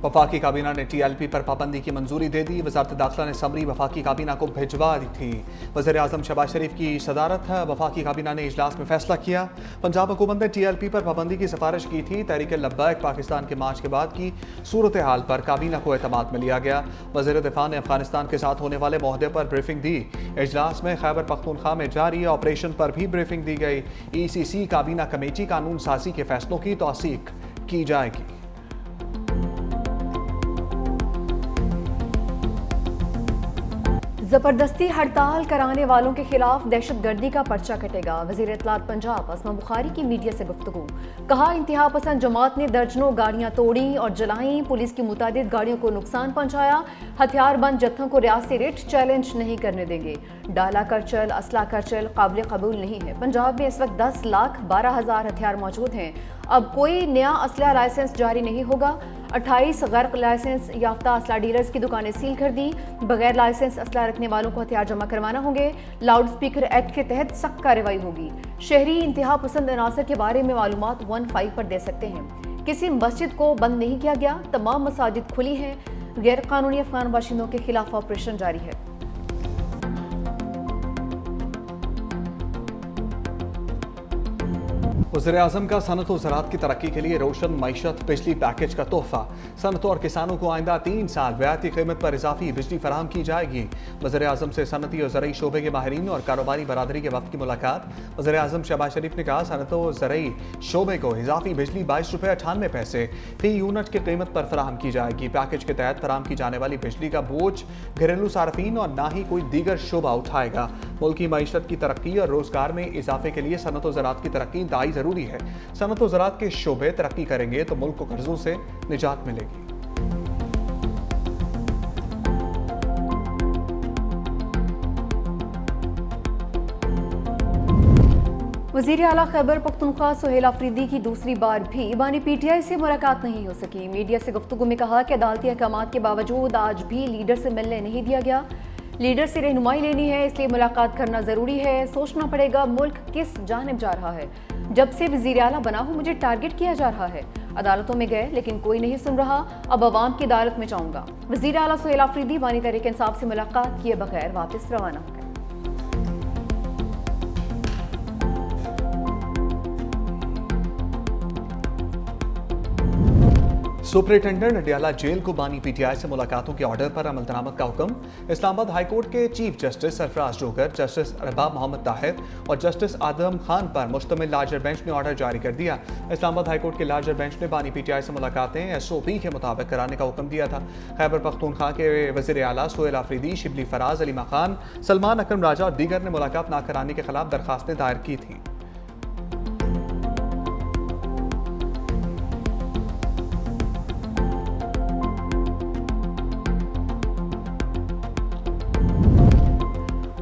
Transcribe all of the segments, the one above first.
वफाकी काबीना ने TLP पर पाबंदी की मंजूरी दे दी। वजारत दाखिला ने समरी वफाकी काबीना को भिजवा दी थी। वज़ीर आज़म शहबाज शरीफ की सदारत वफाकी काबीना ने इजलास में फैसला किया। पंजाब हुकूमत ने TLP पर पाबंदी की सिफारिश की थी। तहरीक लब्बैक पाकिस्तान के मार्च के बाद की सूरत हाल पर काबीना को एतमाद में लिया गया। वज़ीर दिफा ने अफगानिस्तान के साथ होने वाले मुआहदे पर ब्रीफिंग दी। इजलास में खैबर पख्तूनख्वा में जारी ऑपरेशन पर भी ब्रीफिंग दी गई। ECC काबीना कमेटी कानून साजी के फैसलों की तौसीक की जाएगी। जबरदस्ती हड़ताल कराने वालों के खिलाफ दहशतगर्दी का पर्चा कटेगा। वज़ीर इत्तलात पंजाब अस्मा बुखारी की मीडिया से गुफ्तगू। कहा, इंतहा पसंद जमात ने दर्जनों गाड़ियां तोड़ी और जलाई, पुलिस की मुतादिद गाड़ियों को नुकसान पहुंचाया। हथियारबंद जत्थों को रियासती रिट चैलेंज नहीं करने देंगे। डाला कर चल, असला कर चल काबिल कबूल नहीं है। पंजाब में इस वक्त 10,12,000 हथियार मौजूद हैं। अब कोई नया असला लाइसेंस जारी नहीं होगा। 28 गैर लाइसेंस याफ्ता असला डीलर्स की दुकानें सील कर दी। बगैर लाइसेंस असला रखने वालों को हथियार जमा करवाना होंगे। लाउड स्पीकर एक्ट के तहत सख्त कार्रवाई होगी। शहरी इंतहा पसंद अनासर के बारे में मालूमात 15 पर दे सकते हैं। किसी मस्जिद को बंद नहीं किया गया, तमाम मसाजिद खुली हैं। गैर कानूनी अफगान बाशिंदों के खिलाफ ऑपरेशन जारी है। वज़ीर आज़म का सनत और ज़राअत की तरक्की के लिए रोशन मईशत बिजली पैकेज का तोहफा। सनत और किसानों को आइंदा 3 साल रियायती कीमत पर इजाफी बिजली फराहम की जाएगी। वज़ीर आज़म से सनती और ज़रई शोबे के माहिरीन और कारोबारी बरादरी के वफ़द की मुलाकात। वज़ीर आज़म शहबाज शरीफ ने कहा, सनत और ज़रई शोबे को इजाफी बिजली 22 रुपये 98 पैसे फी यूनिट की कीमत पर फराहम की जाएगी। पैकेज के तहत फराहम की जाने वाली बिजली का बोझ घरेलू सार्फिन और ना ही कोई दीगर शोबा उठाएगा। मुल्की मईशत की तरक्की और रोजगार में इजाफे के लिए सनत और ज़राअत की तरक्की इंतहाई जरूरी है। सनत और ज़राअत के शोबे तरक्की करेंगे तो मुल्क को कर्जों से निजात मिलेगी। वज़ीर आला खैबर पख्तूनख्वा सुहेल अफरीदी की दूसरी बार भी बानी PTI से मुलाकात नहीं हो सकी। मीडिया से गुफ्तगू में कहा कि अदालती अहकामात के बावजूद आज भी लीडर से मिलने नहीं दिया गया। लीडर से रहनुमाई लेनी है, इसलिए मुलाकात करना ज़रूरी है। सोचना पड़ेगा मुल्क किस जानिब जा रहा है। जब से वज़ीर आला बना हूँ मुझे टारगेट किया जा रहा है। अदालतों में गए लेकिन कोई नहीं सुन रहा। अब अवाम की अदालत में जाऊँगा। वज़ीर आला सुहेल अफरीदी बानी तहरीक इंसाफ से मुलाकात किए बगैर वापस रवाना हो गए। सुपरिटेंडेंट अडियाला जेल को बानी PTI से मुलाकातों के ऑर्डर पर अमल दरामद का हुक्म। इस्लामाबाद हाईकोर्ट के चीफ जस्टिस सरफराज जोगर, जस्टिस रबाब मोहम्मद ताहिर और जस्टिस आदम खान पर मुश्तमिल लार्जर बेंच ने ऑर्डर जारी कर दिया। इस्लामाबाद हाईकोर्ट के लार्जर बेंच ने बानी PTI से मुलाकातें SOP के मुताबिक कराने का हुक्म दिया था। खैबर पख्तूनख्वा के वज़ीर आला सुहेल अफरीदी, शिबली फराज, अलीमा खान, सलमान अकरम राजा और दीगर ने मुलाकात न कराने के खिलाफ दरखास्तें दायर की थी।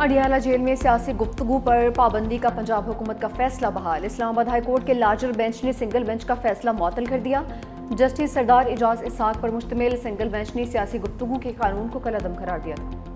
अडियाला जेल में सियासी गुफ्तगू पर पाबंदी का पंजाब हुकूमत का फैसला बहाल। इस्लामाबाद हाईकोर्ट के लार्जर बेंच ने सिंगल बेंच का फैसला मुअत्तल कर दिया। जस्टिस सरदार एजाज इसहाक पर मुश्तमिल सिंगल बेंच ने सियासी गुफ्तगू के कानून को कलअदम करार दिया था।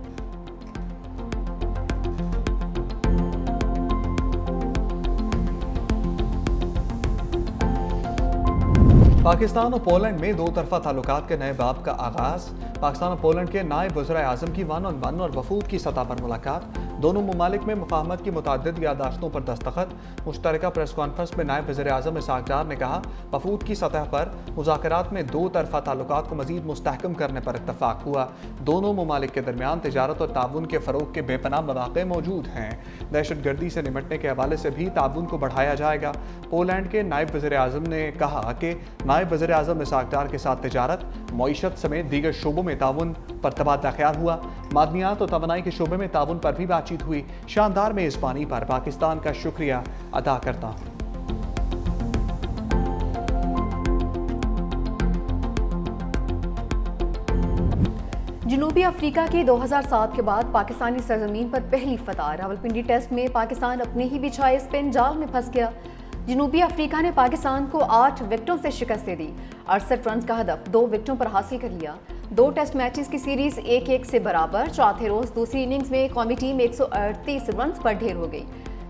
पाकिस्तान और पोलैंड में दो तरफा ताल्लुकात के नए बाब का आगाज। पाकिस्तान और पोलैंड के नायब वज़ीर आज़म की 1-on-1 और वफूद की सतह पर मुलाकात। दोनों ममालिक में मुफाहमत की मुतअद्दिद यादाश्तों पर दस्तखत। मुश्तरका प्रेस कॉन्फ्रेंस में नायब वज़ीर आज़म इसहाक डार ने कहा, वफूद की सतह पर मुज़ाकरात में दो तरफा ताल्लुकात को मज़ीद मुस्तहकम करने पर इत्तफाक हुआ। दोनों ममालिक के दरमियान तिजारत और ताउन के फ़रोग के बेपनाह मौक़े मौजूद हैं। दहशतगर्दी से निपटने के हवाले से भी ताउन को बढ़ाया जाएगा। पोलैंड के नायब वज़ीर आज़म ने कहा कि नायब वज़ीर आज़म इसहाक डार के साथ तिजारत, मईशत समेत दीगर शोबों में ताउन पर तबादला ख्याल हुआ। मादनियात और तवानाई के शोबे में ताउन पर भी बातचीत हुई। शानदार मेज़बानी पर पाकिस्तान का शुक्रिया अदा करता हूँ। जनूबी अफ्रीका के 2007 के बाद पाकिस्तानी सरजमीन पर पहली फतह। रावलपिंडी टेस्ट में पाकिस्तान अपने ही बिछाए स्पिन जाल में फंस गया। जनूबी अफ्रीका ने पाकिस्तान को 8 विकेटों से शिकस्त दे दी। 68 रन का हदफ 2 विकेटों पर हासिल कर लिया। 2 टेस्ट मैचेस की सीरीज 1-1 से बराबर। चौथे रोज दूसरी इनिंग्स में कौमी टीम 138 रन पर ढेर हो गई।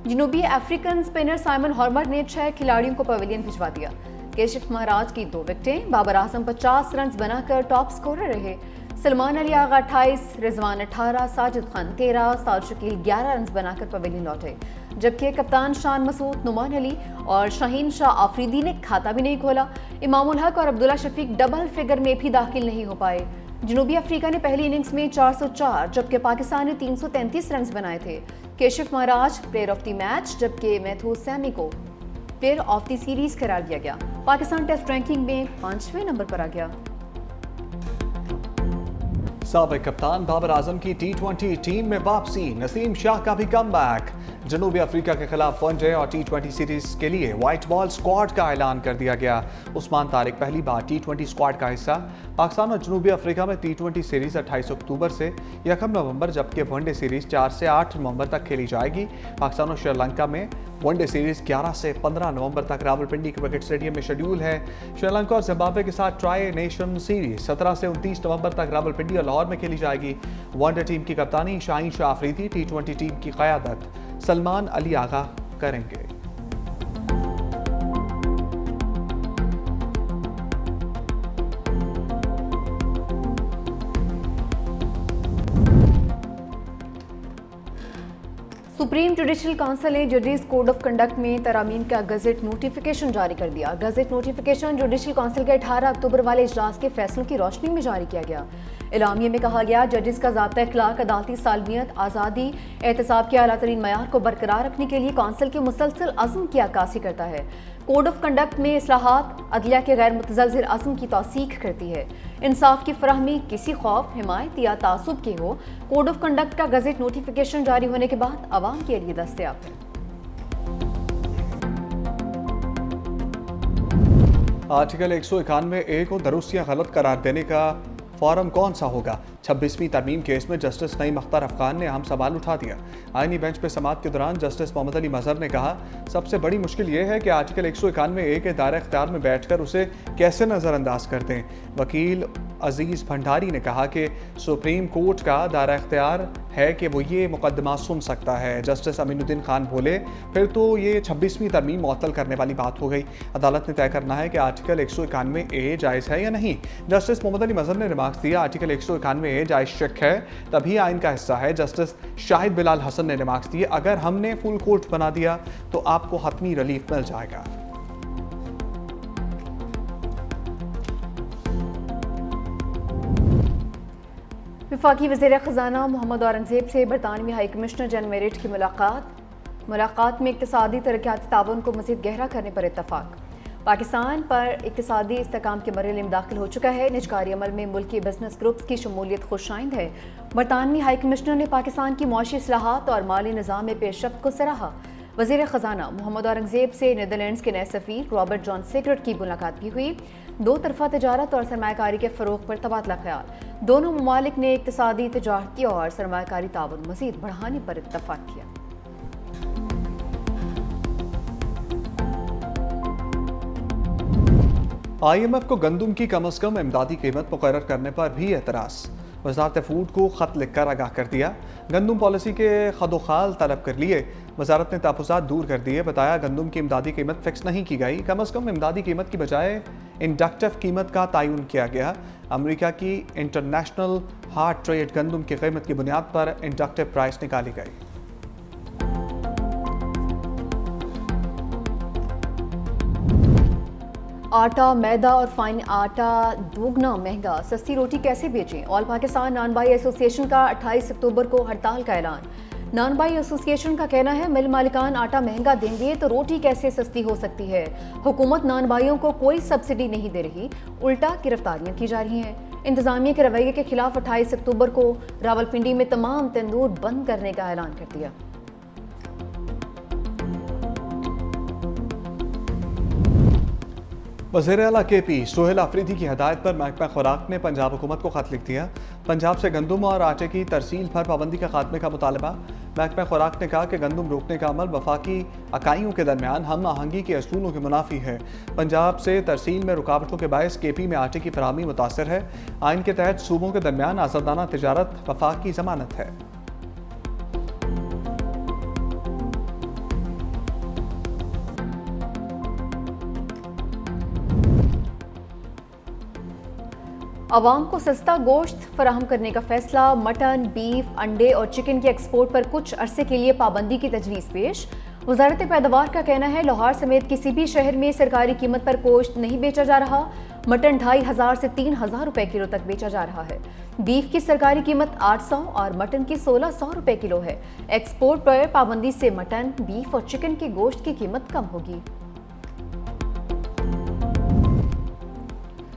जनूबी अफ्रीकन स्पिनर साइमन हॉर्मर ने 6 खिलाड़ियों को पवेलियन भिजवा दिया। केशिफ महाराज की 2 विकेटें, बाबर आजम 50 रन बनाकर टॉप स्कोरर रहे। सलमान अली आगा 28, रिजवान 18, साजिद खान 13, साद शकील 11 रन बनाकर पवेलियन लौटे, जबकि कप्तान शान मसूद, नुमान अली और शाहीन शाह आफरीदी ने खाता भी नहीं खोला। इमामुल हक और अब्दुल्ला शफीक डबल फिगर में भी दाखिल नहीं हो पाए। जनूबी अफ्रीका ने पहली इनिंग्स में 404 जबकि पाकिस्तान ने 333 रन बनाए थे। केशिफ महाराज प्लेयर ऑफ द मैच जबकि महमूद सैमी को प्लेयर ऑफ द सीरीज करार दिया गया। पाकिस्तान टेस्ट रैंकिंग में 5वें नंबर पर आ गया। साबिक कप्तान बाबर आजम की T20 टीम में वापसी, नसीम शाह का भी कमबैक। जनूबी अफ्रीका के खिलाफ वनडे और T20 सीरीज के लिए व्हाइट बॉल स्क्वाड का ऐलान कर दिया गया। उस्मान तारिक पहली बार T20 स्क्वाड का हिस्सा। पाकिस्तान और जनूबी अफ्रीका में T20 सीरीज 28 अक्टूबर से 1 नवंबर जबकि वनडे सीरीज 4 से 8 नवंबर तक खेली जाएगी। पाकिस्तान और श्रीलंका में वनडे सीरीज 11 से 15 नवंबर तक रावलपिंडी क्रिकेट स्टेडियम में शेड्यूल है। श्रीलंका और जिम्बाब्वे के साथ ट्राई नेशन सीरीज 17 से 29 नवंबर तक रावलपिंडी और लाहौर में खेली जाएगी। वनडे टीम की कप्तानी शाहीन शाह आफरीदी, T20 टीम की क़यादत सलमान अली आगा करेंगे। सुप्रीम जुडिशल काउंसिल ने जजेस कोड ऑफ कंडक्ट में तरामीम का गजट नोटिफिकेशन जारी कर दिया। गजट नोटिफिकेशन जुडिशल काउंसिल के 18 अक्टूबर वाले इजलास के फैसलों की रोशनी में जारी किया गया। एलामिया में कहा गया, जजेस का ज़ाब्ता अखलाक, अदालती सालमियत, आज़ादी, एहतसाब के आला तरीन मयार को बरकरार रखने के लिए काउंसिल के मुसलसल अज़्म की अक्कासी करता है। कोड ऑफ कंडक्ट में इस्लाहात अदलिया के गैर मुतज़लज़िल अज़्म की तौसीक करती है। इंसाफ की फराहमी किसी खौफ, हिमायत या तासुब के हो, कोड ऑफ कंडक्ट का गज़ट नोटिफिकेशन जारी होने के बाद आवाम के लिए दस्तयाब है। आर्टिकल 191A को दुरुस्त या गलत करार देने का फॉरम कौन सा होगा? 26वीं तरमीम केस में जस्टिस नईम अख्तर अफगान ने अहम सवाल उठा दिया। आईनी बेंच पर समाअत के दौरान जस्टिस मोहम्मद अली मजहर ने कहा, सबसे बड़ी मुश्किल ये है कि आर्टिकल 191A के दायरे इख्तियार में बैठकर उसे कैसे नज़रअंदाज कर दें। वकील अजीज़ भंडारी ने कहा कि सुप्रीम कोर्ट का दायरा इख्तियार है कि वो ये मुकदमा सुन सकता है। जस्टिस अमीनुद्दीन खान बोले, फिर तो ये 26वीं तरमीम मुअत्तल करने वाली बात हो गई। अदालत ने तय करना है कि आर्टिकल 191A जायज़ है या नहीं। जस्टिस मोहम्मद अली मजहर ने रिमार्क्स दिया, आर्टिकल 191A जायज़ शक है तभी आइन का हिस्सा है। जस्टिस शाहिद बिलाल हसन ने रिमार्क्स दिए, अगर हमने फुल कोर्ट बना दिया तो आपको हतमी रिलीफ मिल जाएगा। वफाकी वज़ीर ख़ज़ाना मोहम्मद औरंगज़ेब से बरतानवी हाई कमिश्नर जनरल मेरिट की मुलाकात में इक़्तिसादी तरक्याती ताउन को मज़ीद गहरा करने पर इत्तफ़ाक़। पाकिस्तान पर इक़्तिसादी इस्तेहकाम के मरहले में दाखिल हो चुका है। निजकारी अमल में मुल्की बिजनेस ग्रुप्स की शमूलियत खुशाइंद है। बरतानवी हाई कमिश्नर ने पाकिस्तान की मुआशी इस्लाहात और माली निज़ाम में पेशरफ्त को सराहा। वज़ीर ख़ज़ाना मोहम्मद औरंगज़ेब से नीदरलैंड्स के नए सफ़ीर रॉबर्ट जॉन सेक्रेट की मुलाकात भी हुई। 2 तरफ़ा तजारत और सरमायाकारी के फ़रोग़ पर तबादला ख्याल। दोनों ममालिक ने इक़्तिसादी, तिजारती और सरमायाकारी ताउन मज़ीद बढ़ाने पर इत्तफ़ाक़ किया। IMF को गंदम की कम अज़ कम इमदादी कीमत मुकर्रर करने पर भी एतराज़। वज़ारत फूड को ख़त लिखकर आगाह कर दिया। गंदम पॉलिसी के खदोखाल तलब कर लिए। वज़ारत ने तहफ़्फ़ुज़ात दूर कर दिए। बताया, गंदम की इमदादी कीमत फ़िक्स नहीं की गई। कम अज़ कम इमदादी कीमत की बजाय इंडक्टिव कीमत का तयन किया गया। अमरीका की इंटरनेशनल हार्ड ट्रेड गंदम की कीमत की बुनियाद पर इंडक्टिव प्राइस निकाली गई। आटा, मैदा और फाइन आटा दोगुना महंगा, सस्ती रोटी कैसे बेचें? All Pakistan Nanbai association का 28 अक्टूबर को हड़ताल का ऐलान। नान बाई एसोसिएशन का कहना है, मिल मालिकान आटा महंगा देंगे तो रोटी कैसे सस्ती हो सकती है। हुकूमत नान बाइयों को कोई सब्सिडी नहीं दे रही, उल्टा गिरफ्तारियां की जा रही हैं। इंतजामिया के रवैये के खिलाफ 28 अक्टूबर को रावलपिंडी में तमाम तंदूर बंद करने का ऐलान कर दिया। वज़ीर आला KP सोहेल आफरीदी की हदायत पर महकमा खुराक ने पंजाब हुकूमत को खत लिख दिया। पंजाब से गंदम और आटे की तरसील पर पाबंदी के खात्मे का मुतालबा। महकमा खुराक ने कहा कि गंदम रोकने का अमल वफाकी इकाइयों के दरमियान हम आहंगी के असूलों के मुनाफी है। पंजाब से तरसील में रुकावटों के बायस KP में आटे की फराहमी मुतासर है। आइन के तहत सूबों के दरमियान आज़ादाना तिजारत वफाक की ज़मानत है। आवाम को सस्ता गोश्त फराहम करने का फैसला, मटन, बीफ, अंडे और चिकन के एक्सपोर्ट पर कुछ अरसे के लिए पाबंदी की तजवीज़ पेश। वजारत पैदावार का कहना है लाहौर समेत किसी भी शहर में सरकारी कीमत पर गोश्त नहीं बेचा जा रहा। मटन 2500 से 3000 रुपए किलो तक बेचा जा रहा है। बीफ की सरकारी कीमत 800 और मटन की 1600 रुपए किलो है। एक्सपोर्ट पर पाबंदी से मटन, बीफ और चिकन के गोश्त की कीमत कम होगी।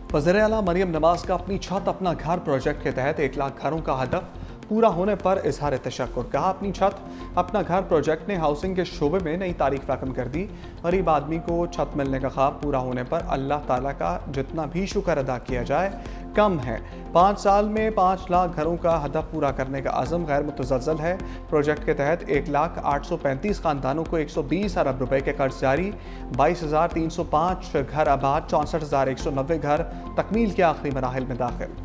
वज़ीर आला मरियम नवाज का अपनी छत अपना घर प्रोजेक्ट के तहत 1 लाख घरों का हदफ पूरा होने पर इजहार तशक्कुर। कहा, अपनी छत अपना घर प्रोजेक्ट ने हाउसिंग के शोबे में नई तारीख रकम कर दी। गरीब आदमी को छत मिलने का ख्वाब पूरा होने पर अल्लाह ताला का जितना भी शुक्र अदा किया जाए कम है। 5 साल में 5 लाख घरों का हदफ पूरा करने का अज़म गैर मुतज़लज़ल है। प्रोजेक्ट के तहत 1,835 खानदानों को 120 अरब रुपए के कर्ज जारी, 22,305 घर आबाद, 64,190 घर तकमील के आखिरी मराहिल में दाखिल।